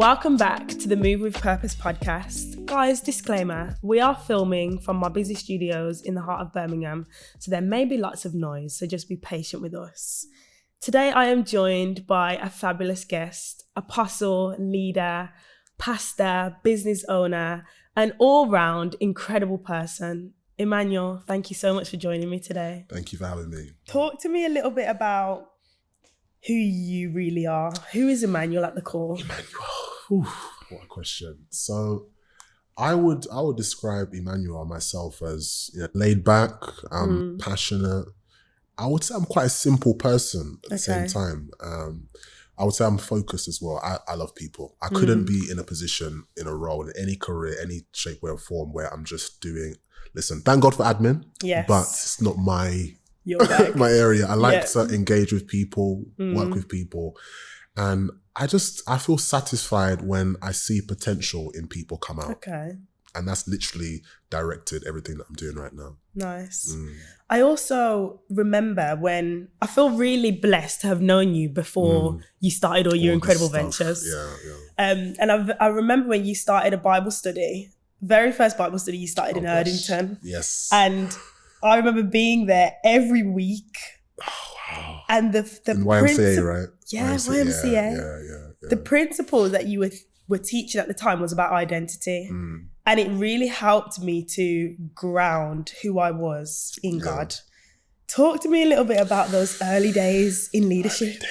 Welcome back to the Move with Purpose podcast. Guys, disclaimer, we are filming from my busy studios in the heart of Birmingham, so there may be lots of noise, so just be patient with us. Today I am joined by a fabulous guest, apostle, leader, pastor, business owner, an all-round incredible person. Emmanuel, thank you so much for joining me today. Thank you for having me. Talk to me a little bit about who you really are. Who is Emmanuel at the core? Emmanuel, what a question. So I would describe Emmanuel myself as laid back, passionate. I would say I'm quite a simple person at the same time. I would say I'm focused as well. I love people. I couldn't be in a position, in a role, in any career, any shape, way or form where I'm just doing, listen, thank God for admin, but it's not my my area. I like to engage with people, work with people. And I feel satisfied when I see potential in people come out. Okay. And that's literally directed everything that I'm doing right now. Nice. I also remember when I feel really blessed to have known you before you started all your incredible ventures. And I remember when you started a Bible study, very first Bible study you started in Erdington. Yes. And I remember being there every week. Oh, wow. And the YMCA, right? Yeah, YMCA. Yeah. The principles that you were teaching at the time was about identity. And it really helped me to ground who I was in God. Talk to me a little bit about those early days in leadership.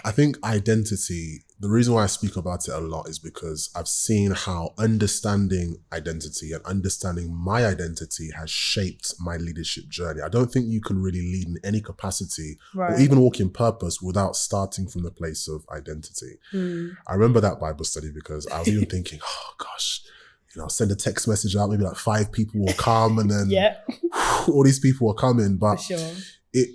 I think identity, the reason why I speak about it a lot is because I've seen how understanding identity and understanding my identity has shaped my leadership journey. I don't think you can really lead in any capacity or even walk in purpose without starting from the place of identity. I remember that Bible study because I was even thinking, oh gosh, send a text message out, maybe like 5 people will come and then all these people are coming. But it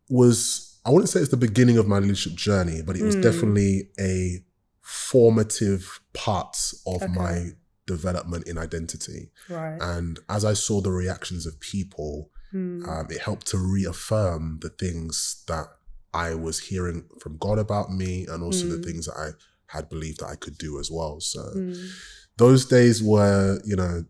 was, I wouldn't say it's the beginning of my leadership journey, but it was definitely a formative part of my development in identity. And as I saw the reactions of people, it helped to reaffirm the things that I was hearing from God about me and also the things that I had believed that I could do as well. So those days were,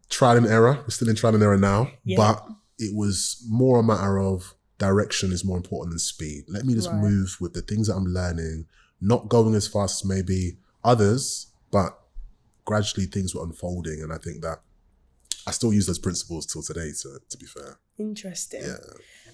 trial and error. We're still in trial and error now, but it was more a matter of direction is more important than speed. Let me just move with the things that I'm learning, not going as fast as maybe others, but gradually things were unfolding. And I think that I still use those principles till today, to be fair. Interesting. Yeah.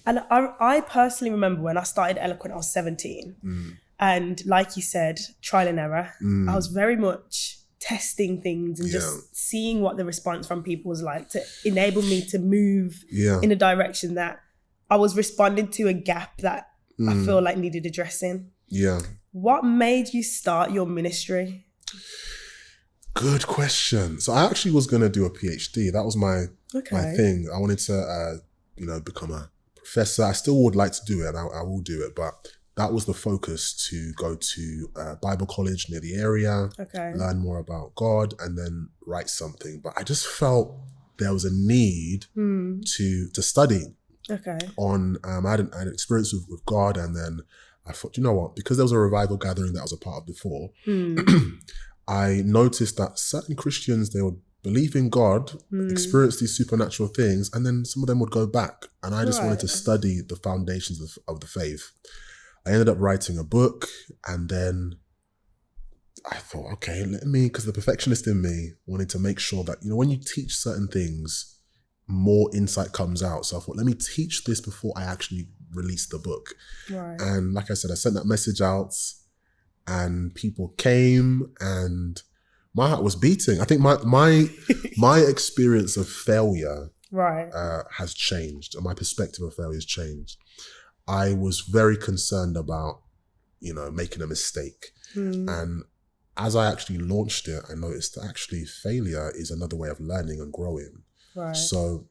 And I personally remember when I started Eloquent, I was 17. And like you said, trial and error. I was very much testing things and just seeing what the response from people was like to enable me to move in a direction that I was responding to a gap that I feel like needed addressing. Yeah. What made you start your ministry? Good question. So I actually was going to do a PhD. That was my thing. I wanted to, become a professor. I still would like to do it and I will do it, but that was the focus, to go to Bible college near the area, learn more about God and then write something. But I just felt there was a need to study. I had an experience with God, and then I thought, you know what, because there was a revival gathering that I was a part of before, I noticed that certain Christians, they would believe in God, experience these supernatural things, and then some of them would go back. And I just wanted to study the foundations of the faith. I ended up writing a book, and then I thought, okay, because the perfectionist in me wanted to make sure that, when you teach certain things, more insight comes out. So I thought, let me teach this before I actually release the book. And like I said, I sent that message out and people came and my heart was beating. I think my experience of failure has changed, and my perspective of failure has changed. I was very concerned about, making a mistake. And as I actually launched it, I noticed that actually failure is another way of learning and growing. So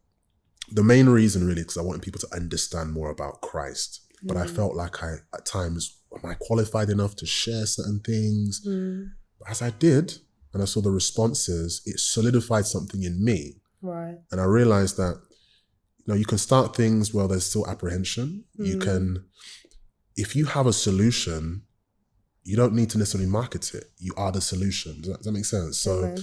the main reason really, because I wanted people to understand more about Christ, but I felt like at times, am I qualified enough to share certain things? But as I did, and I saw the responses, it solidified something in me. And I realized that, you can start things while there's still apprehension. You can, if you have a solution, you don't need to necessarily market it. You are the solution. Does that make sense? So Amen.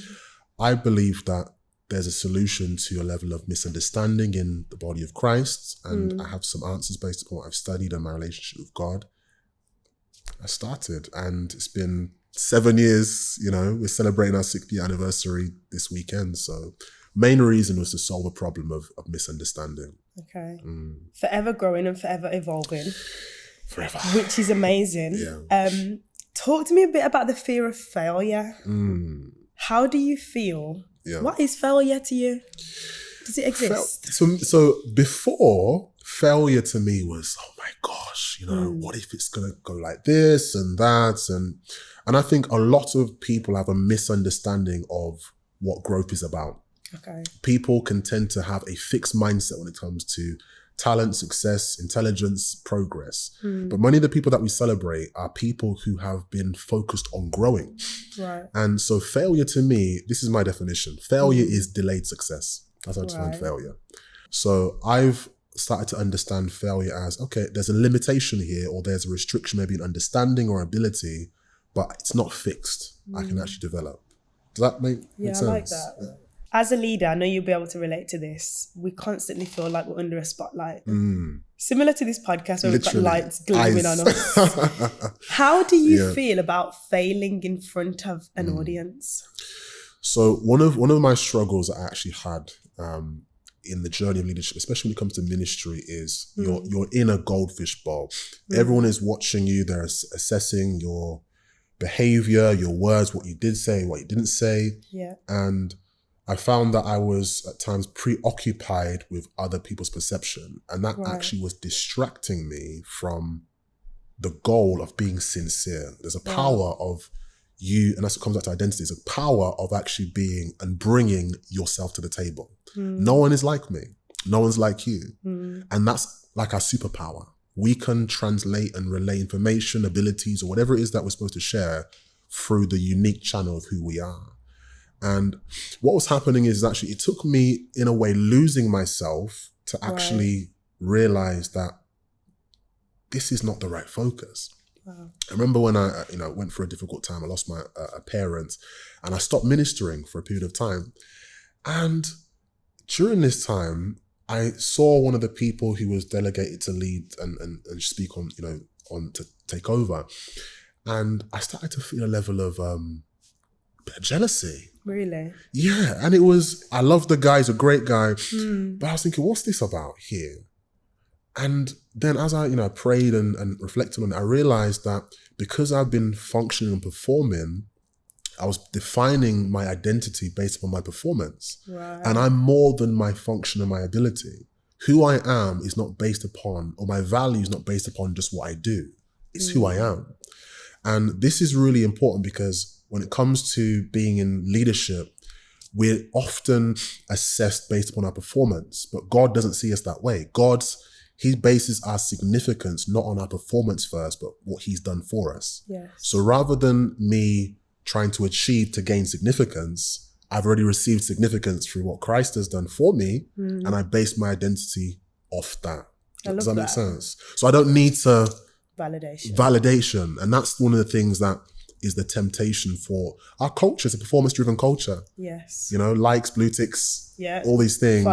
I believe that there's a solution to a level of misunderstanding in the body of Christ. And I have some answers based upon what I've studied and my relationship with God. I started, and it's been 7 years, we're celebrating our 6th year anniversary this weekend. So main reason was to solve a problem of misunderstanding. Okay. Forever growing and forever evolving. Forever. Which is amazing. Yeah. Talk to me a bit about the fear of failure. How do you feel? Yeah. What is failure to you? Does it exist? So before, failure to me was, oh my gosh, what if it's going to go like this and that? And I think a lot of people have a misunderstanding of what growth is about. Okay. People can tend to have a fixed mindset when it comes to talent, success, intelligence, progress. But many of the people that we celebrate are people who have been focused on growing. Right. And so failure to me, this is my definition. Failure is delayed success. That's how I define failure. So I've started to understand failure as, okay, there's a limitation here, or there's a restriction, maybe an understanding or ability, but it's not fixed. I can actually develop. Does that make sense? I like that. Yeah. As a leader, I know you'll be able to relate to this. We constantly feel like we're under a spotlight. Similar to this podcast where we've got lights gleaming on us. How do you feel about failing in front of an audience? So one of my struggles that I actually had in the journey of leadership, especially when it comes to ministry, is you're in a goldfish bowl. Everyone is watching you. They're assessing your behavior, your words, what you did say, what you didn't say. Yeah. And I found that I was at times preoccupied with other people's perception, and that actually was distracting me from the goal of being sincere. There's a power of you, and that's what comes back to identity. There's a power of actually being and bringing yourself to the table. No one is like me. No one's like you. And that's like our superpower. We can translate and relay information, abilities, or whatever it is that we're supposed to share through the unique channel of who we are. And what was happening is actually, it took me, in a way, losing myself to actually realize that this is not the right focus. Wow. I remember when I went through a difficult time. I lost my parents, and I stopped ministering for a period of time. And during this time, I saw one of the people who was delegated to lead and speak on to take over. And I started to feel a level of bit of jealousy. Really? Yeah. And I love the guy, he's a great guy. But I was thinking, what's this about here? And then as I prayed and reflected on it, I realized that because I've been functioning and performing, I was defining my identity based upon my performance. Right. And I'm more than my function and my ability. Who I am is not based upon, or my value is not based upon just what I do. It's who I am. And this is really important, because when it comes to being in leadership, we're often assessed based upon our performance, but God doesn't see us that way. He bases our significance not on our performance first, but what he's done for us. Yes. So rather than me trying to achieve to gain significance, I've already received significance through what Christ has done for me, and I base my identity off that. Does that make sense? So I don't need to validation. And that's one of the things that is the temptation for our culture. It's a performance-driven culture. Yes. Likes, blue ticks, all these things.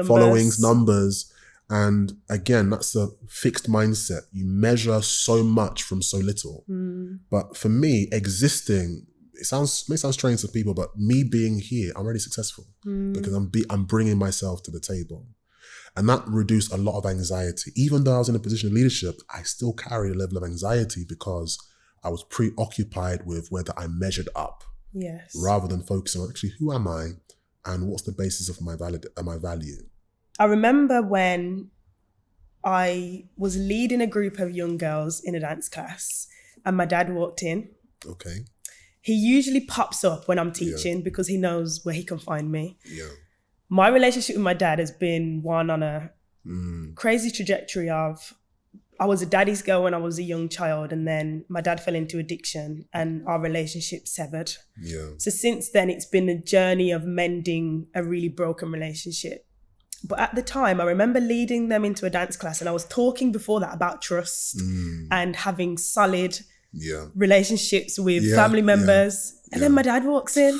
Followings, numbers. And again, that's a fixed mindset. You measure so much from so little. But for me, existing, may sound strange to people, but me being here, I'm already successful because I'm bringing myself to the table. And that reduced a lot of anxiety. Even though I was in a position of leadership, I still carried a level of anxiety because I was preoccupied with whether I measured up. Yes. Rather than focusing on actually who am I and what's the basis of my value. I remember when I was leading a group of young girls in a dance class and my dad walked in. Okay. He usually pops up when I'm teaching because he knows where he can find me. Yeah. My relationship with my dad has been one on a crazy trajectory of, I was a daddy's girl when I was a young child, and then my dad fell into addiction and our relationship severed. Yeah. So since then, it's been a journey of mending a really broken relationship. But at the time, I remember leading them into a dance class, and I was talking before that about trust and having solid relationships with family members. And then my dad walks in.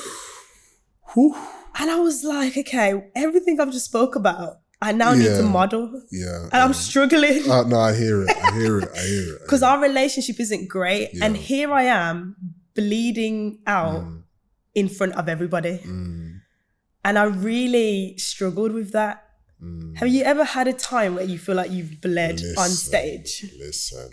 Whew. And I was like, okay, everything I've just spoke about, I now need to model. And I'm struggling. No, I hear it. Because our relationship isn't great. And here I am bleeding out in front of everybody. And I really struggled with that. Have you ever had a time where you feel like you've bled on stage? Listen.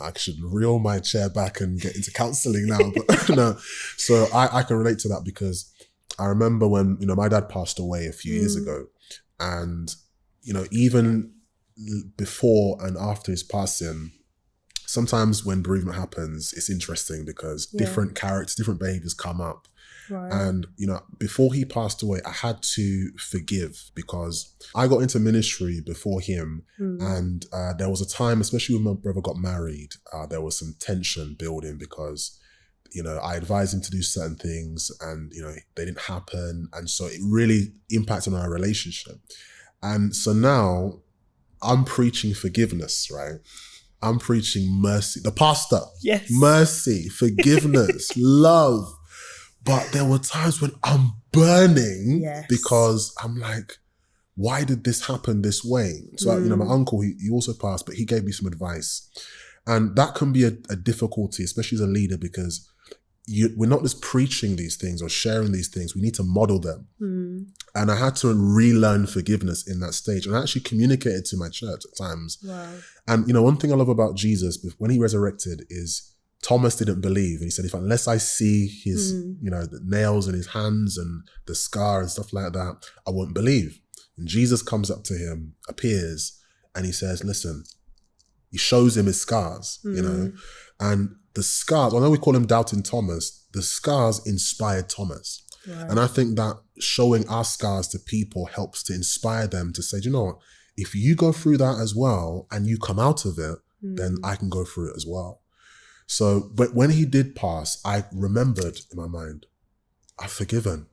I should reel my chair back and get into counselling now. But no. So I can relate to that because I remember when, my dad passed away a few years ago. And, even before and after his passing, sometimes when bereavement happens, it's interesting because different characters, different behaviors come up. Right. And, before he passed away, I had to forgive because I got into ministry before him. And there was a time, especially when my brother got married, there was some tension building because, I advised him to do certain things and, they didn't happen. And so it really impacted on our relationship. And so now I'm preaching forgiveness, right? I'm preaching mercy. The pastor. Yes. Mercy, forgiveness, love. But there were times when I'm burning because I'm like, why did this happen this way? So, my uncle, he also passed, but he gave me some advice. And that can be a difficulty, especially as a leader, because we're not just preaching these things or sharing these things. We need to model them. And I had to relearn forgiveness in that stage. And I actually communicated to my church at times. Wow. And, one thing I love about Jesus, when he resurrected, is Thomas didn't believe. And he said, unless I see his, the nails in his hands and the scar and stuff like that, I won't believe. And Jesus comes up to him, appears, and he says, listen, he shows him his scars, and the scars, although we call him Doubting Thomas, the scars inspired Thomas. Right. And I think that showing our scars to people helps to inspire them to say, do you know what? If you go through that as well and you come out of it, then I can go through it as well. So, but when he did pass, I remembered in my mind, I've forgiven.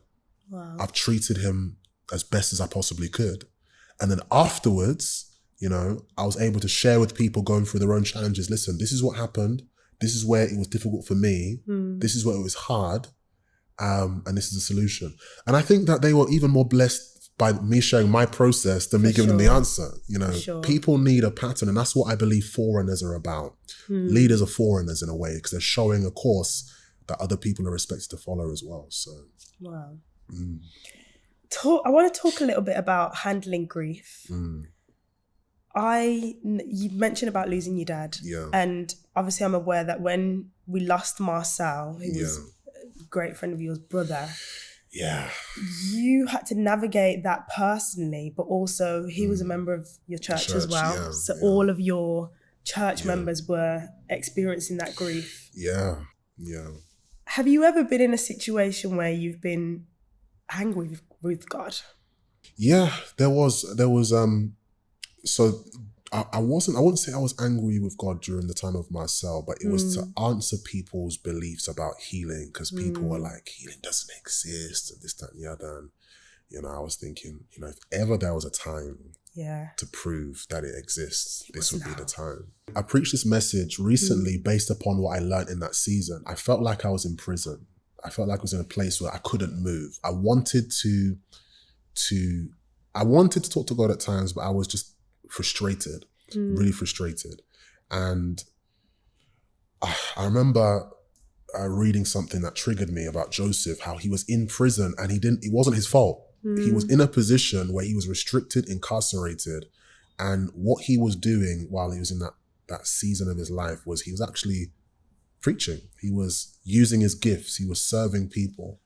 Wow. I've treated him as best as I possibly could. And then afterwards, I was able to share with people going through their own challenges. Listen, this is what happened. This is where it was difficult for me. This is where it was hard. And this is the solution. And I think that they were even more blessed by me sharing my process than me giving them the answer. People need a pattern, and that's what I believe foreigners are about. Leaders are foreigners in a way because they're showing a course that other people are expected to follow as well. So, wow. I want to talk a little bit about handling grief. You mentioned about losing your dad, and obviously I'm aware that when we lost Marcel, who was a great friend of yours, brother. Yeah. You had to navigate that personally, but also he was a member of your church as well. All of your church members were experiencing that grief. Yeah. Have you ever been in a situation where you've been angry with God? Yeah, there was, so I wouldn't say I was angry with God during the time of Marcel, but it was to answer people's beliefs about healing, because people were like, healing doesn't exist and this, that, and the other. And, I was thinking, if ever there was a time to prove that it exists, this would be the time. I preached this message recently based upon what I learned in that season. I felt like I was in prison. I felt like I was in a place where I couldn't move. I wanted to talk to God at times, but I was just frustrated, really frustrated. And I remember reading something that triggered me about Joseph, how he was in prison and it wasn't his fault. He was in a position where he was restricted, incarcerated. And what he was doing while he was in that season of his life was he was actually preaching. He was using his gifts. He was serving people.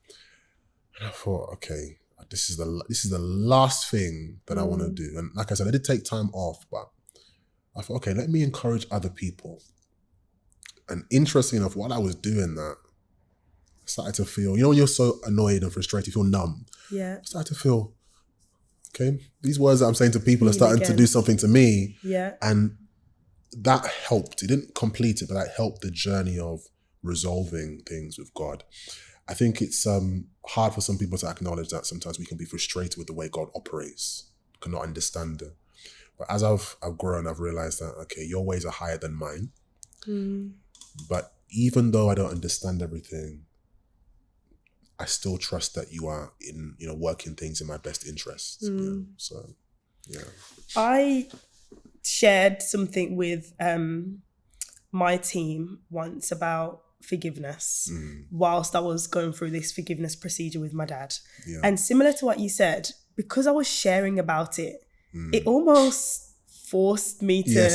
And I thought, okay, this is the last thing that I want to do. And like I said, I did take time off, but I thought, okay, let me encourage other people. And interesting enough, while I was doing that, I started to feel, when you're so annoyed and frustrated, you feel numb. Yeah. I started to feel, okay, these words that I'm saying to people are starting to do something to me. Yeah. And that helped. It didn't complete it, but that helped the journey of resolving things with God. I think it's hard for some people to acknowledge that sometimes we can be frustrated with the way God operates, cannot understand it. But as I've grown, I've realized that, okay, your ways are higher than mine. But even though I don't understand everything, I still trust that you are working things in my best interests. So, yeah. I shared something with my team once about forgiveness whilst I was going through this forgiveness procedure with my dad. Yeah. And similar to what you said, because I was sharing about it, it almost forced me to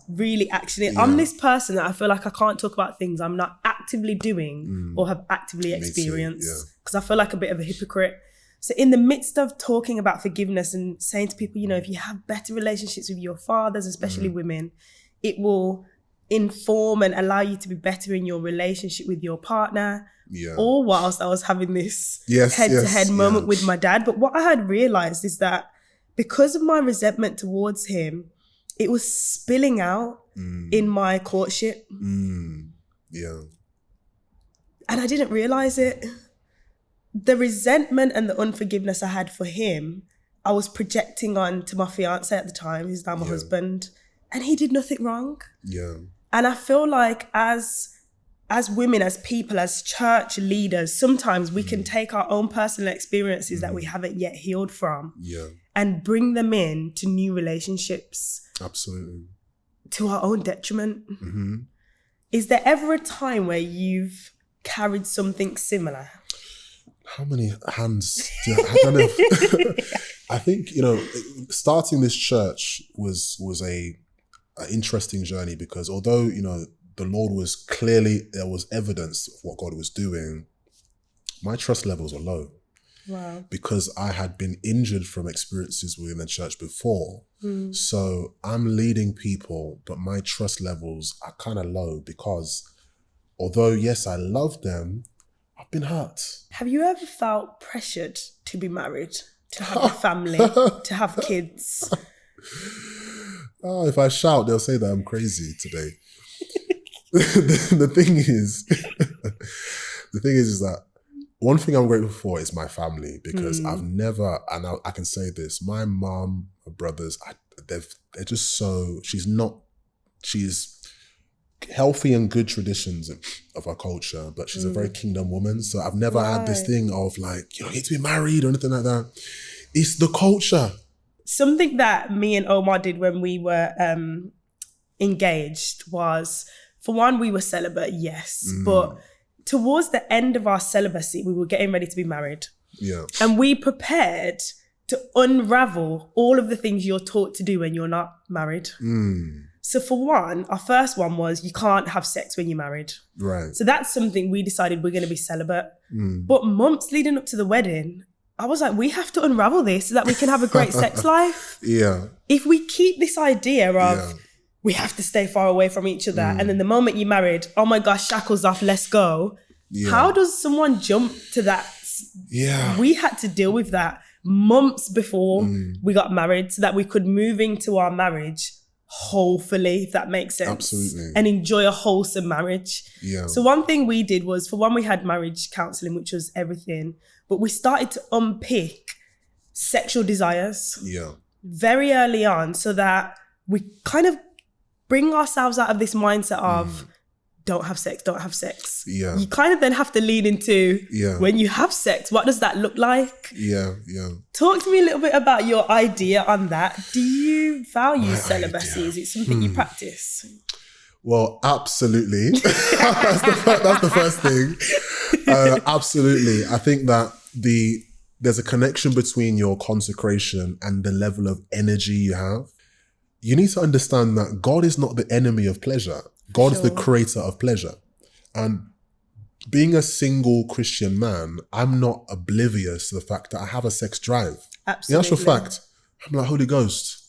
really action it. Yeah. I'm this person that I feel like I can't talk about things I'm not actively doing or have actively experienced, because I feel like a bit of a hypocrite. So in the midst of talking about forgiveness and saying to people, if you have better relationships with your fathers, especially women, it will inform and allow you to be better in your relationship with your partner. Yeah. All whilst I was having this head-to-head moment with my dad. But what I had realised is that because of my resentment towards him, it was spilling out in my courtship. Yeah. And I didn't realise it. The resentment and the unforgiveness I had for him, I was projecting on to my fiance at the time, who's now my husband, and he did nothing wrong. Yeah. And I feel like as women, as people, as church leaders, sometimes we can take our own personal experiences that we haven't yet healed from and bring them in to new relationships. Absolutely. To our own detriment. Is there ever a time where you've carried something similar? How many hands I don't know. I think, starting this church was an interesting journey, because although, the Lord was clearly, there was evidence of what God was doing, my trust levels were low. Wow. Because I had been injured from experiences within the church before. So I'm leading people, but my trust levels are kind of low, because although, yes, I love them, I've been hurt. Have you ever felt pressured to be married, to have a family, to have kids? Oh, if I shout, they'll say that I'm crazy today. The thing is that one thing I'm grateful for is my family, because I've never, and I can say this, my mom, my brothers, they're just so, she's healthy and good traditions of our culture, but she's a very kingdom woman. So I've never had this thing of like, you need to be married or anything like that. It's the culture. Something that me and Omar did when we were engaged was, for one, we were celibate, yes, but towards the end of our celibacy, we were getting ready to be married. Yeah. And we prepared to unravel all of the things you're taught to do when you're not married. So for one, our first one was you can't have sex when you're married. Right. So that's something we decided we're going to be celibate. But months leading up to the wedding, I was like, we have to unravel this so that we can have a great sex life. Yeah. If we keep this idea of we have to stay far away from each other, and then the moment you're married, oh my gosh, shackles off, let's go. Yeah. How does someone jump to that? Yeah. We had to deal with that months before we got married so that we could move into our marriage wholefully, if that makes sense. Absolutely. And enjoy a wholesome marriage. Yeah. So one thing we did was, for one, we had marriage counselling, which was everything, but we started to unpick sexual desires very early on, so that we kind of bring ourselves out of this mindset of don't have sex. Yeah. You kind of then have to lean into when you have sex, what does that look like? Yeah. Talk to me a little bit about your idea on that. Do you value celibacy? Is it something you practice? Well, absolutely. That's the first thing. Absolutely. I think that there's a connection between your consecration and the level of energy you have. You need to understand that God is not the enemy of pleasure. God is the creator of pleasure. And being a single Christian man, I'm not oblivious to the fact that I have a sex drive. Absolutely. In actual fact, I'm like Holy Ghost,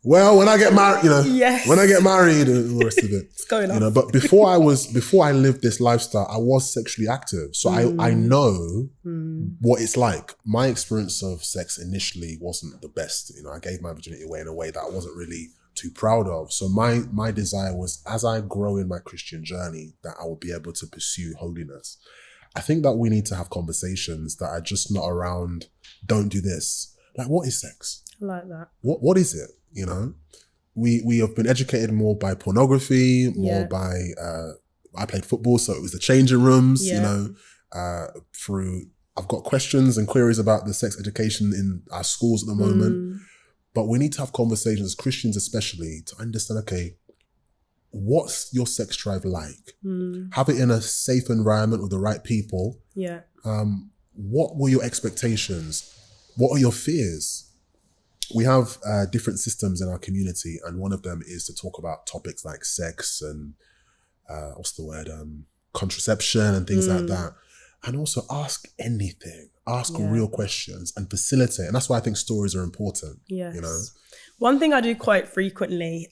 Well, when I get married, when I get married and all the rest of it. It's going on. But before I lived this lifestyle, I was sexually active. So I know what it's like. My experience of sex initially wasn't the best. I gave my virginity away in a way that I wasn't really too proud of. So my desire was, as I grow in my Christian journey, that I will be able to pursue holiness. I think that we need to have conversations that are just not around, don't do this. Like, what is sex? I like that. What is it? we have been educated more by pornography, more by, I played football, so it was the changing rooms, you know, I've got questions and queries about the sex education in our schools at the moment, but we need to have conversations, as Christians especially, to understand, okay, what's your sex drive like? Have it in a safe environment with the right people. Yeah. What were your expectations? What are your fears? We have different systems in our community, and one of them is to talk about topics like sex and contraception and things like that. And also ask anything, ask real questions and facilitate. And that's why I think stories are important. Yes. You know? One thing I do quite frequently,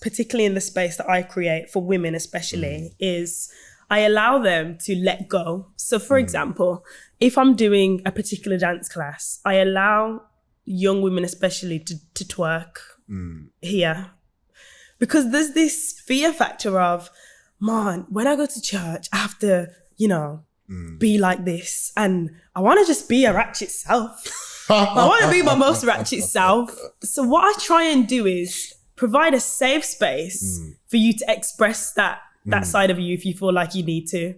particularly in the space that I create for women especially, is I allow them to let go. So for example, if I'm doing a particular dance class, I allow young women especially to twerk here. Because there's this fear factor of, man, when I go to church, I have to, you know, be like this. And I want to just be a ratchet self. I want to be my most ratchet self. So what I try and do is provide a safe space for you to express that side of you if you feel like you need to.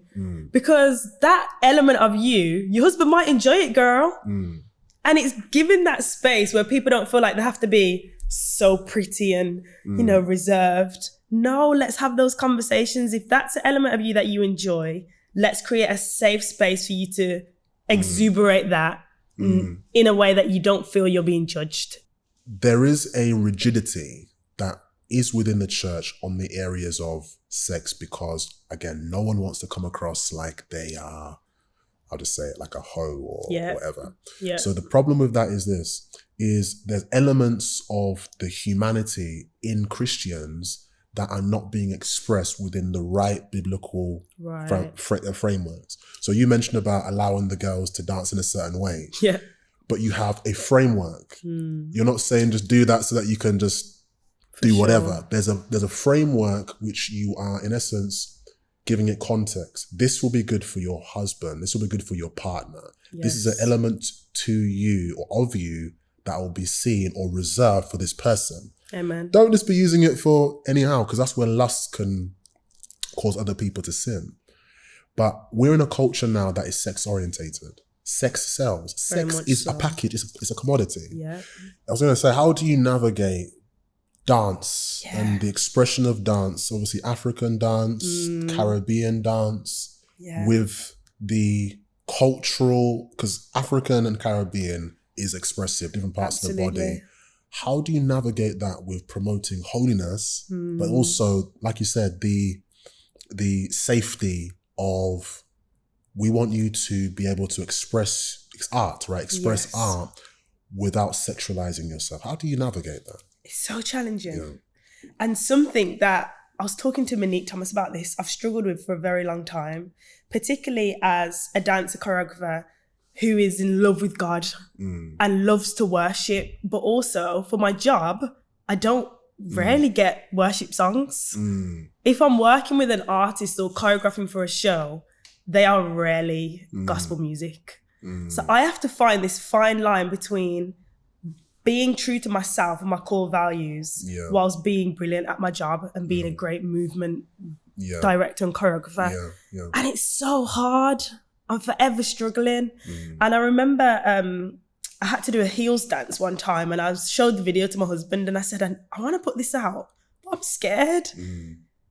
Because that element of you, your husband might enjoy it, girl. And it's giving that space where people don't feel like they have to be so pretty and, you know, reserved. No, let's have those conversations. If that's an element of you that you enjoy, let's create a safe space for you to exuberate that in a way that you don't feel you're being judged. There is a rigidity that is within the church on the areas of sex because, again, no one wants to come across like they are, I'll just say it, like a hoe or whatever. Yeah. So the problem with that is there's elements of the humanity in Christians that are not being expressed within the right biblical frameworks. So you mentioned about allowing the girls to dance in a certain way. Yeah. But you have a framework. You're not saying just do that so that you can just do whatever. There's a framework which you are, in essence, giving it context. This will be good for your husband. This will be good for your partner. Yes. This is an element to you or of you that will be seen or reserved for this person. Amen. Don't just be using it for anyhow, because that's where lust can cause other people to sin. But we're in a culture now that is sex orientated. Sex sells. Sex is a package. It's a commodity. Yeah. I was going to say, how do you navigate dance and the expression of dance? Obviously, African dance, Caribbean dance, with the cultural, because African and Caribbean is expressive, different parts of the body. How do you navigate that with promoting holiness, but also, like you said, the safety of, we want you to be able to express art, right? Express art without sexualizing yourself. How do you navigate that? It's so challenging. Yeah. And something that I was talking to Monique Thomas about this, I've struggled with for a very long time, particularly as a dancer choreographer who is in love with God and loves to worship. But also for my job, I don't rarely get worship songs. If I'm working with an artist or choreographing for a show, they are rarely gospel music. So I have to find this fine line between being true to myself and my core values whilst being brilliant at my job and being a great movement director and choreographer. And it's so hard. I'm forever struggling. And I remember I had to do a heels dance one time and I showed the video to my husband and I said, I want to put this out, but I'm scared.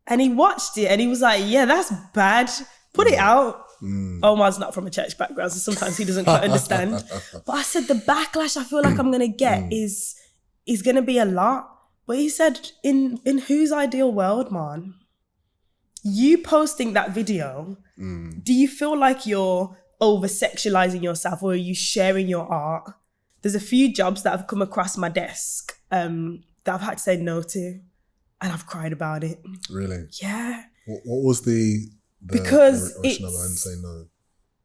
And he watched it and he was like, yeah, that's bad. Put it out. Omar's not from a church background, so sometimes he doesn't quite understand. But I said, the backlash I feel like I'm going to get is going to be a lot. But he said, in whose ideal world, man? You posting that video, do you feel like you're over-sexualizing yourself or are you sharing your art? There's a few jobs that have come across my desk that I've had to say no to and I've cried about it. Really? Yeah. What was the because no?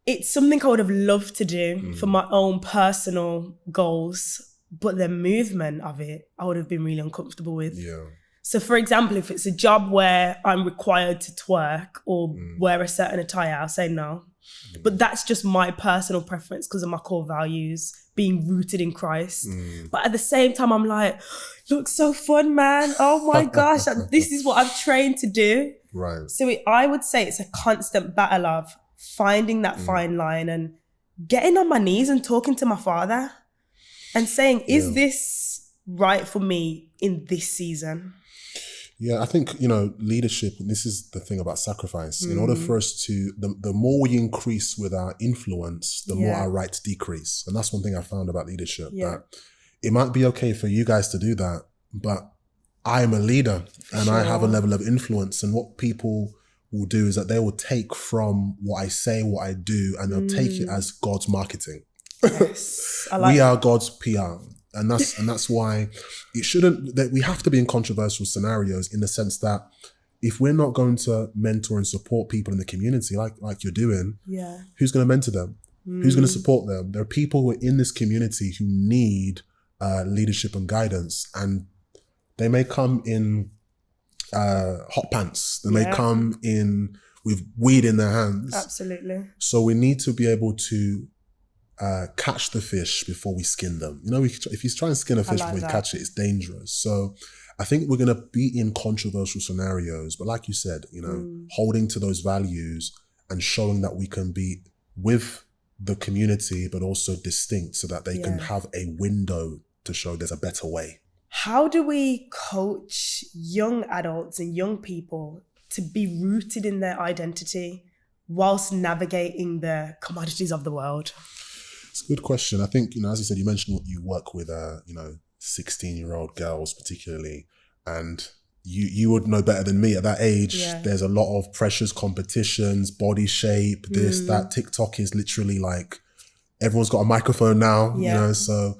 It's something I would have loved to do for my own personal goals, but the movement of it, I would have been really uncomfortable with. Yeah. So for example, if it's a job where I'm required to twerk or wear a certain attire, I'll say no. But that's just my personal preference because of my core values, being rooted in Christ. But at the same time, I'm like, looks so fun, man. Oh my gosh, this is what I've trained to do. Right. So I would say it's a constant battle of finding that fine line and getting on my knees and talking to my Father and saying, is this right for me in this season? Yeah, I think, leadership, and this is the thing about sacrifice. In order for us to, the more we increase with our influence, the more our rights decrease. And that's one thing I found about leadership, that it might be okay for you guys to do that, but I'm a leader and I have a level of influence. And what people will do is that they will take from what I say, what I do, and they'll take it as God's marketing. Yes, I like we are God's PR. And that's why it shouldn't, that we have to be in controversial scenarios in the sense that if we're not going to mentor and support people in the community like you're doing, who's going to mentor them? Who's going to support them? There are people who are in this community who need leadership and guidance, and they may come in hot pants. They may come in with weed in their hands. Absolutely. So we need to be able to catch the fish before we skin them. If you try and skin a fish before you catch it, it's dangerous. So I think we're going to be in controversial scenarios, but like you said, holding to those values and showing that we can be with the community, but also distinct so that they can have a window to show there's a better way. How do we coach young adults and young people to be rooted in their identity whilst navigating the commodities of the world? It's a good question. I think, as you said, you mentioned you work with, 16-year-old girls particularly, and you would know better than me at that age. There's a lot of precious competitions, body shape, this, that. TikTok is literally like, everyone's got a microphone now, so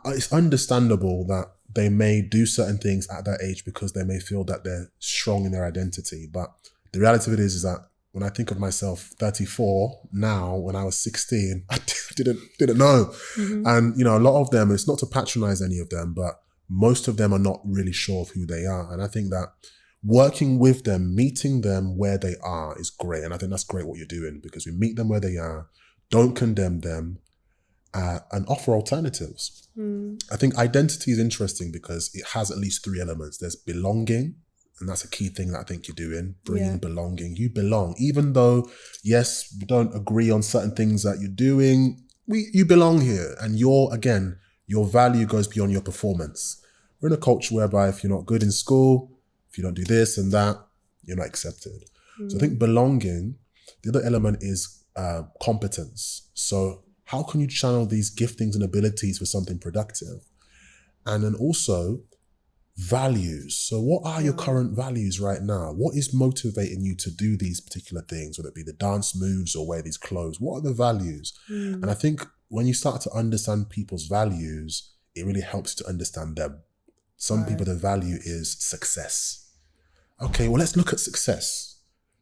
it's understandable that they may do certain things at that age because they may feel that they're strong in their identity. But the reality of it is that when I think of myself 34 now, when I was 16, I didn't know. And, a lot of them, it's not to patronize any of them, but most of them are not really sure of who they are. And I think that working with them, meeting them where they are is great. And I think that's great what you're doing, because we meet them where they are, don't condemn them, and offer alternatives. I think identity is interesting because it has at least 3 elements. There's belonging, and that's a key thing that I think you're doing, bringing belonging. You belong. Even though, yes, we don't agree on certain things that you're doing, you belong here. And your value goes beyond your performance. We're in a culture whereby if you're not good in school, if you don't do this and that, you're not accepted. So I think belonging. The other element is competence. So how can you channel these giftings and abilities for something productive? And then also values. So what are your current values right now? What is motivating you to do these particular things, whether it be the dance moves or wear these clothes? What are the values? And I think when you start to understand people's values, it really helps to understand them. Some people, the value is success. Okay, well, let's look at success.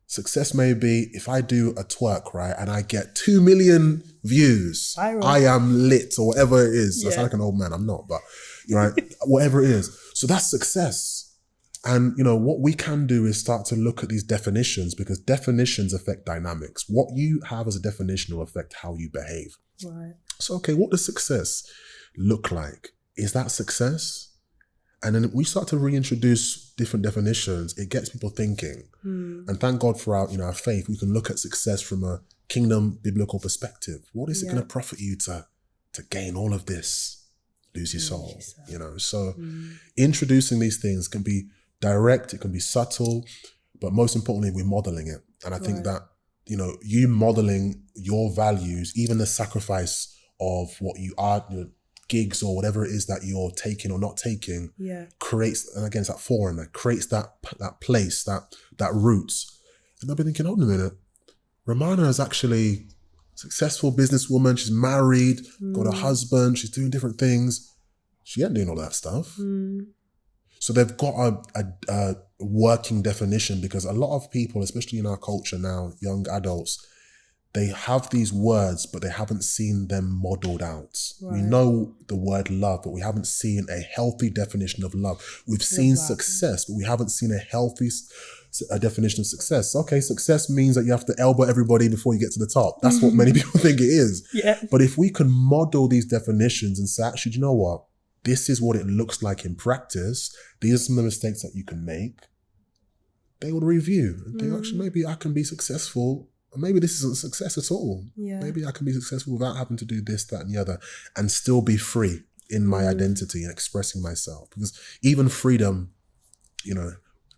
Success may be if I do a twerk, right, and I get 2 million views, I am lit, or whatever it is. I sound like an old man, I'm not, but whatever it is. So that's success. And, what we can do is start to look at these definitions, because definitions affect dynamics. What you have as a definition will affect how you behave. Right. So, okay, what does success look like? Is that success? And then we start to reintroduce different definitions. It gets people thinking. And thank God for our faith. We can look at success from a kingdom biblical perspective. What is it going to profit you to gain all of this? Lose your soul, So introducing these things can be direct, it can be subtle, but most importantly, we're modeling it. And I think that, you modeling your values, even the sacrifice of what you are, gigs or whatever it is that you're taking or not taking, creates, and again, it's that foreign, that creates that place, that roots. And I've been thinking, hold on a minute, Romanah is actually successful businesswoman. She's married, got a husband. She's doing different things. She ain't doing all that stuff. So they've got a working definition, because a lot of people, especially in our culture now, young adults, they have these words, but they haven't seen them modeled out. We know the word love, but we haven't seen a healthy definition of love. We've seen success, but we haven't seen a healthy a definition of success. Okay, success means that you have to elbow everybody before you get to the top. That's what many people think it is. Yeah. But if we can model these definitions and say, actually, do you know what? This is what it looks like in practice. These are some of the mistakes that you can make. They would review and think, actually, maybe I can be successful. Or maybe this isn't success at all. Yeah. Maybe I can be successful without having to do this, that, and the other, and still be free in my identity and expressing myself. Because even freedom,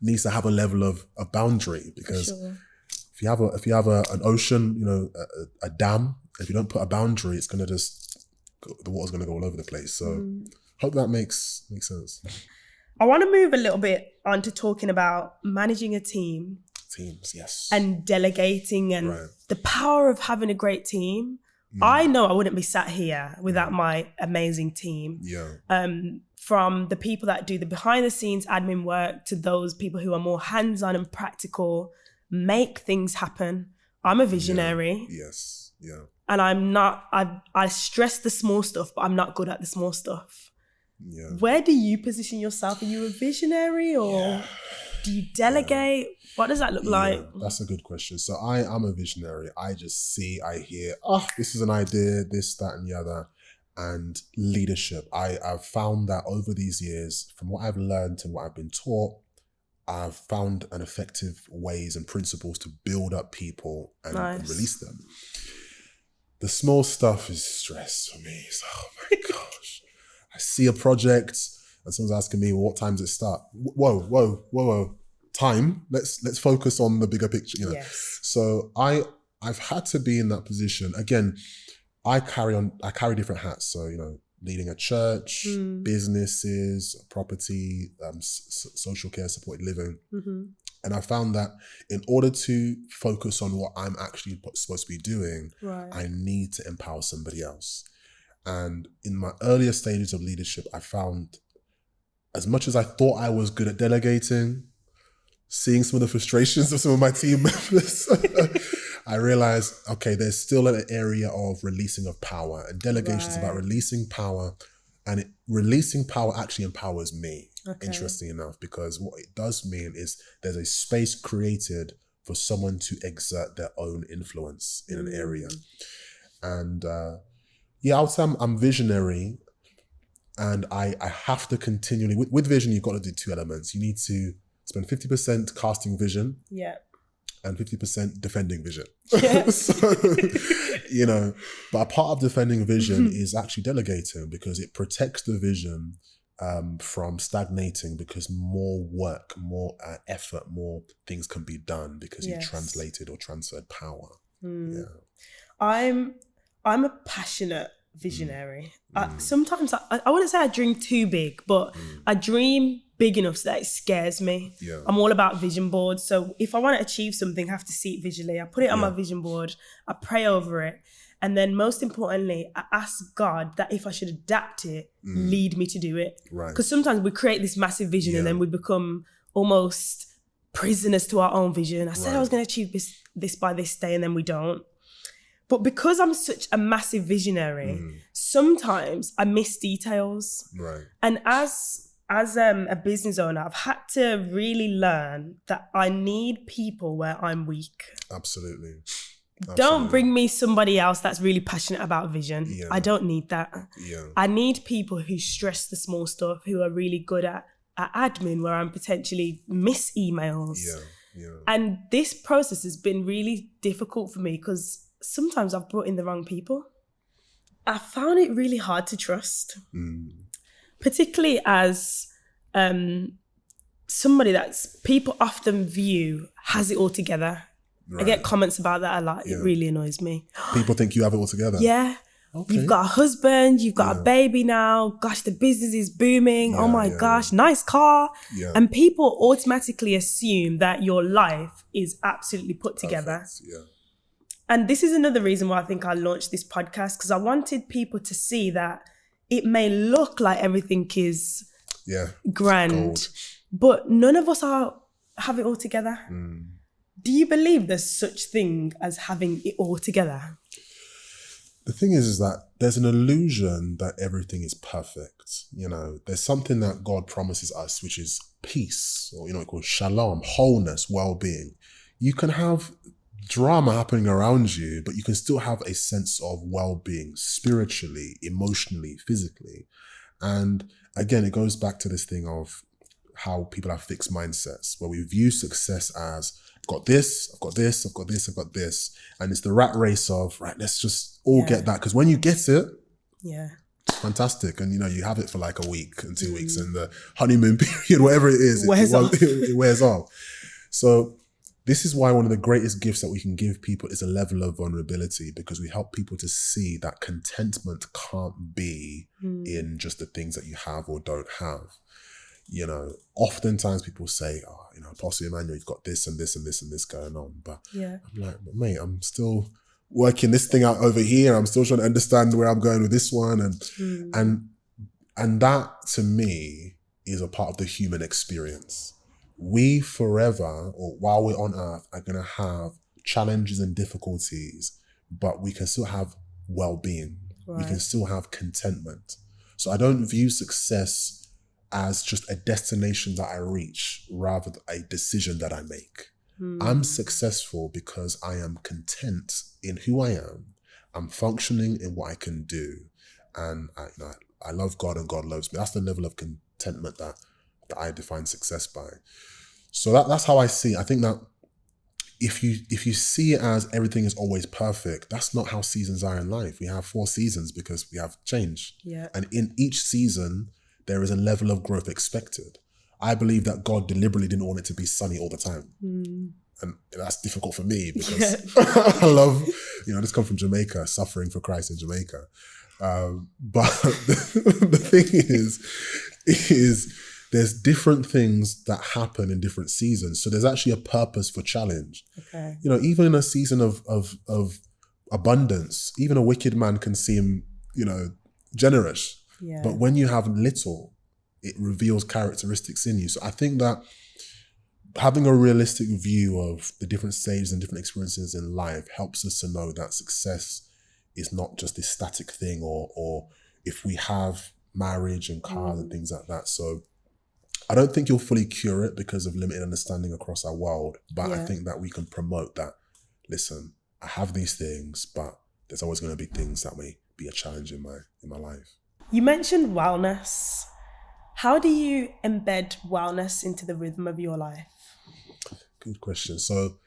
needs to have a level of a boundary. Because if you have an ocean, a dam, if you don't put a boundary, it's gonna the water's gonna go all over the place. So hope that makes sense. I want to move a little bit on to talking about managing a team. Teams, yes. And delegating and the power of having a great team. I know I wouldn't be sat here without my amazing team. Yeah. From the people that do the behind the scenes admin work to those people who are more hands-on and practical, make things happen. I'm a visionary. Yeah. Yes. Yeah. And I'm not, I stress the small stuff, but I'm not good at the small stuff. Yeah. Where do you position yourself? Are you a visionary or do you delegate? Yeah. What does that look like? That's a good question. So I'm a visionary. I just see, I hear, this is an idea, this, that, and the other. And leadership. I've found that over these years, from what I've learned and what I've been taught, I've found an effective ways and principles to build up people and release them. The small stuff is stress for me. So, oh my gosh. I see a project and someone's asking me, well, what time does it start? Whoa. Time. Let's focus on the bigger picture. Yes. So I've had to be in that position. Again, I carry different hats. So, leading a church, businesses, property, social care, supported living. Mm-hmm. And I found that in order to focus on what I'm actually supposed to be doing, I need to empower somebody else. And in my earlier stages of leadership, I found, as much as I thought I was good at delegating, seeing some of the frustrations of some of my team members, I realized, okay, there's still an area of releasing of power, and delegation is about releasing power, and releasing power actually empowers me, interesting enough, because what it does mean is there's a space created for someone to exert their own influence in an area. And I would say I'm visionary, and I have to continually, with vision, you've got to do two elements. You need to spend 50% casting vision. Yeah. And 50% defending vision. Yeah. So, but a part of defending vision is actually delegating, because it protects the vision from stagnating, because more work, more effort, more things can be done because you translated or transferred power. Yeah. I'm a passionate visionary. Sometimes I wouldn't say I dream too big, but I dream big enough so that it scares me. Yeah. I'm all about vision boards. So if I want to achieve something, I have to see it visually. I put it on my vision board. I pray over it. And then most importantly, I ask God that if I should adapt it, lead me to do it. Right. Because sometimes we create this massive vision and then we become almost prisoners to our own vision. I said I was going to achieve this by this day, and then we don't. But because I'm such a massive visionary, sometimes I miss details. Right. And as a business owner, I've had to really learn that I need people where I'm weak. Absolutely. Don't bring me somebody else that's really passionate about vision. Yeah. I don't need that. Yeah. I need people who stress the small stuff, who are really good at admin, where I'm potentially miss emails. Yeah. And this process has been really difficult for me because sometimes I've brought in the wrong people. I found it really hard to trust. Particularly as somebody that's people often view has it all together. Right. I get comments about that a lot. Yeah. It really annoys me. People think you have it all together. Yeah. Okay. You've got a husband, you've got a baby now. Gosh, the business is booming. Oh my gosh, nice car. Yeah. And people automatically assume that your life is absolutely put together. Yeah. And this is another reason why I think I launched this podcast, because I wanted people to see that it may look like everything is grand, but none of us have it all together. Do you believe there's such thing as having it all together? The thing is that there's an illusion that everything is perfect. There's something that God promises us, which is peace, or, called shalom, wholeness, well-being. You can have drama happening around you, but you can still have a sense of well-being spiritually, emotionally, physically. And again, it goes back to this thing of how people have fixed mindsets, where we view success as, I've got this, I've got this, I've got this, I've got this. And it's the rat race of, right, let's just all get that. Because when you get it, it's fantastic. And, you have it for like a week and 2 weeks, and the honeymoon period, whatever it is, it wears off. So this is why one of the greatest gifts that we can give people is a level of vulnerability, because we help people to see that contentment can't be in just the things that you have or don't have. Oftentimes people say, Apostle Emmanuel, you've got this and this and this and this going on. But I'm like, mate, I'm still working this thing out over here. I'm still trying to understand where I'm going with this one. And that, to me, is a part of the human experience. We forever, or while we're on earth, are going to have challenges and difficulties, but we can still have well-being. Right. We can still have contentment. So I don't view success as just a destination that I reach, rather than a decision that I make. I'm successful because I am content in who I am. I'm functioning in what I can do. And I love God and God loves me. That's the level of contentment that I define success by. So that's how I see it. I think that if you see it as everything is always perfect, that's not how seasons are in life. We have 4 seasons because we have change. Yeah. And in each season, there is a level of growth expected. I believe that God deliberately didn't want it to be sunny all the time. And that's difficult for me because I love, I just come from Jamaica, suffering for Christ in Jamaica. But the thing is there's different things that happen in different seasons. So there's actually a purpose for challenge. Okay. Even in a season of abundance, even a wicked man can seem, generous. Yeah. But when you have little, it reveals characteristics in you. So I think that having a realistic view of the different stages and different experiences in life helps us to know that success is not just this static thing, or if we have marriage and cars and things like that. So I don't think you'll fully cure it because of limited understanding across our world. But I think that we can promote that, listen, I have these things, but there's always going to be things that may be a challenge in my life. You mentioned wellness. How do you embed wellness into the rhythm of your life? Good question. So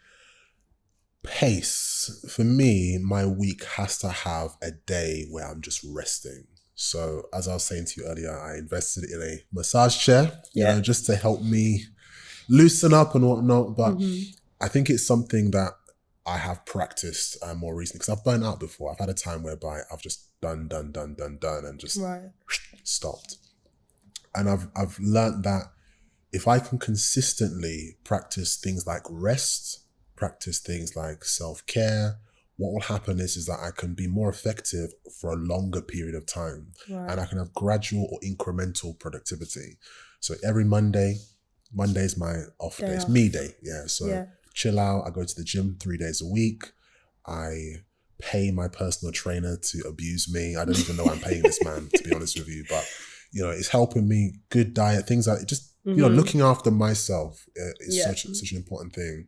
pace, for me, my week has to have a day where I'm just resting. So as I was saying to you earlier, I invested in a massage chair, just to help me loosen up and whatnot. But I think it's something that I have practiced more recently, because I've burnt out before. I've had a time whereby I've just done and just stopped. And I've learned that if I can consistently practice things like rest, practice things like self-care, what will happen is that I can be more effective for a longer period of time. Right. And I can have gradual or incremental productivity. So every Monday's my off day. It's me day. Yeah. So chill out. I go to the gym 3 days a week. I pay my personal trainer to abuse me. I don't even know I'm paying this man, to be honest with you. But, it's helping me. Good diet, things like just, looking after myself is such an important thing.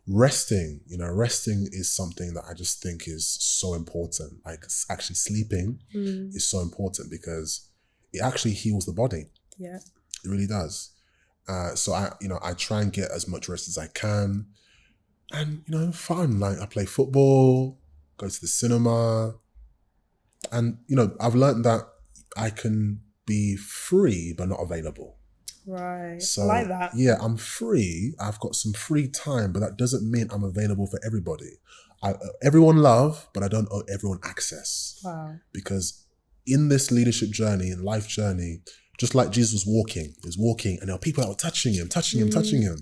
Resting is something that I just think is so important. Like actually sleeping is so important because it actually heals the body. Yeah, it really does. So I try and get as much rest as I can, and fun. Like I play football, go to the cinema, and I've learned that I can be free but not available. Right. So, I like that. Yeah, I'm free. I've got some free time, but that doesn't mean I'm available for everybody. Everyone love, but I don't owe everyone access. Wow. Because in this leadership journey, in life journey, just like Jesus was walking, and there were people that were touching him.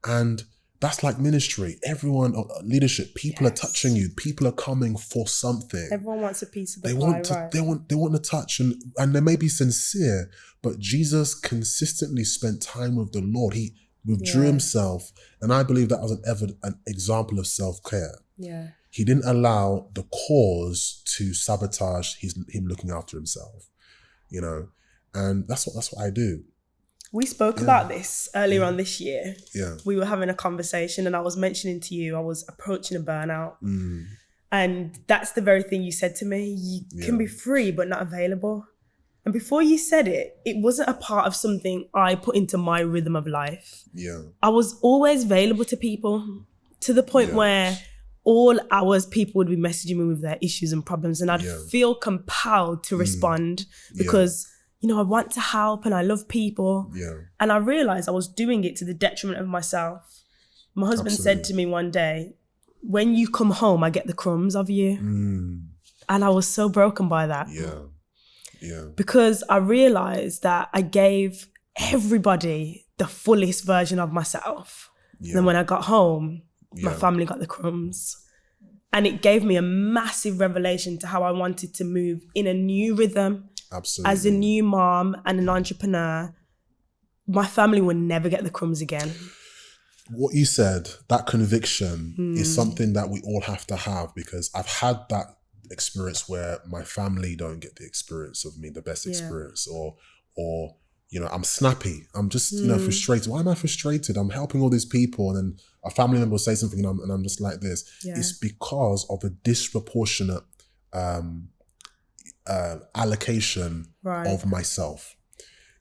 And that's like ministry. Everyone, leadership, people are touching you. People are coming for something. Everyone wants a piece of the pie, They want to touch, and they may be sincere, but Jesus consistently spent time with the Lord. He withdrew himself, and I believe that was an example of self-care. Yeah. He didn't allow the cause to sabotage him looking after himself, and that's what I do. We spoke about this earlier on this year. Yeah. We were having a conversation and I was mentioning to you I was approaching a burnout. And that's the very thing you said to me. You can be free but not available. And before you said it, it wasn't a part of something I put into my rhythm of life. Yeah. I was always available to people to the point where all hours people would be messaging me with their issues and problems, and I'd feel compelled to respond because, you know, I want to help and I love people. Yeah. And I realized I was doing it to the detriment of myself. My husband said to me one day, when you come home, I get the crumbs of you. And I was so broken by that. Yeah. Yeah. Because I realized that I gave everybody the fullest version of myself. Yeah. Then when I got home, my family got the crumbs. And it gave me a massive revelation to how I wanted to move in a new rhythm. Absolutely. As a new mom and an entrepreneur, my family will never get the crumbs again. What you said, that conviction is something that we all have to have, because I've had that experience where my family don't get the experience of me, the best experience, or you know, I'm snappy, I'm just you know, frustrated. Why am I frustrated? I'm helping all these people, and then a family member will say something and I'm just like this. It's because of a disproportionate allocation of myself.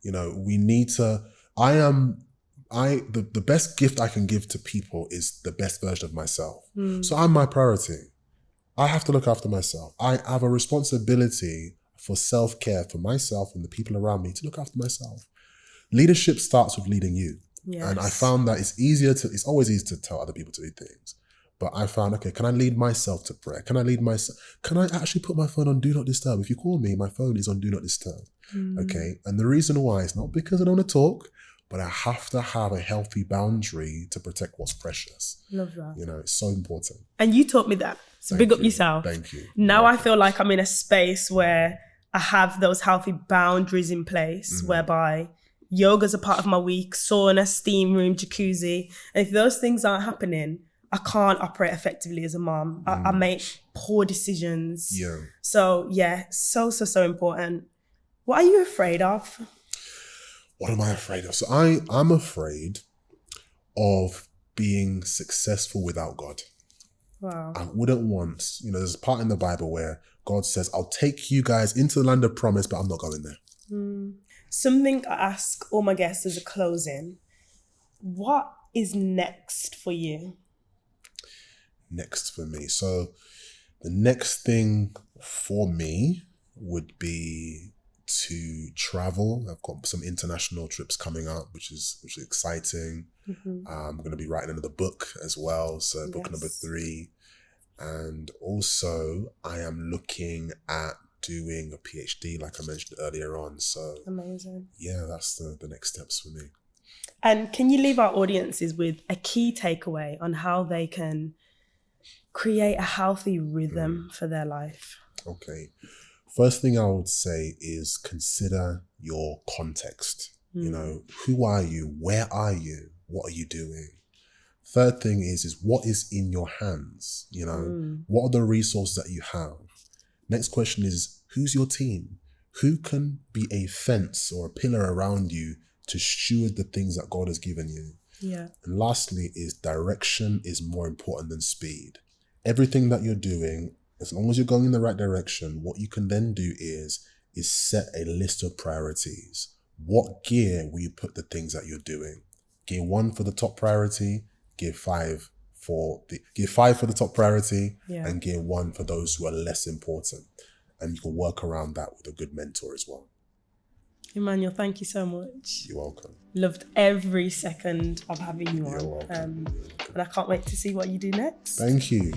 You know, we need to, the best gift I can give to people is the best version of myself. So I'm my priority. I have to look after myself. I have a responsibility for self-care for myself and the people around me to look after myself. Leadership starts with leading you. Yes. And I found that it's always easy to tell other people to do things. But I found, okay, can I lead myself to prayer? Can I actually put my phone on Do Not Disturb? If you call me, my phone is on Do Not Disturb. Okay. And the reason why is not because I don't want to talk, but I have to have a healthy boundary to protect what's precious. Love that. You know, it's so important. And you taught me that. So big up yourself. Thank you. Now I feel like I'm in a space where I have those healthy boundaries in place, whereby yoga's a part of my week, sauna, steam room, jacuzzi. And if those things aren't happening, I can't operate effectively as a mom. I make poor decisions. Yeah. So yeah, so important. What are you afraid of? What am I afraid of? So I'm afraid of being successful without God. Wow. I wouldn't want, you know, there's a part in the Bible where God says, I'll take you guys into the land of promise, but I'm not going there. Something I ask all my guests as a closing, what is next for you? Next for me. So the next thing for me would be to travel. I've got some international trips coming up, which is exciting. I'm going to be writing another book as well. So book number 3. And also I am looking at doing a PhD, like I mentioned earlier on. So amazing. Yeah, that's the next steps for me. And can you leave our audiences with a key takeaway on how they can create a healthy rhythm for their life? Okay. First thing I would say is consider your context. You know, who are you? Where are you? What are you doing? Third thing is what is in your hands? You know, what are the resources that you have? Next question is, who's your team? Who can be a fence or a pillar around you to steward the things that God has given you? Yeah. And lastly is direction is more important than speed. Everything that you're doing, as long as you're going in the right direction, what you can then do is set a list of priorities. What gear will you put the things that you're doing? Gear 1 for the top priority, gear 5 for the top priority, and gear 1 for those who are less important. And you can work around that with a good mentor as well. Emmanuel, thank you so much. You're welcome. Loved every second of having you on. You're welcome. And I can't wait to see what you do next. Thank you.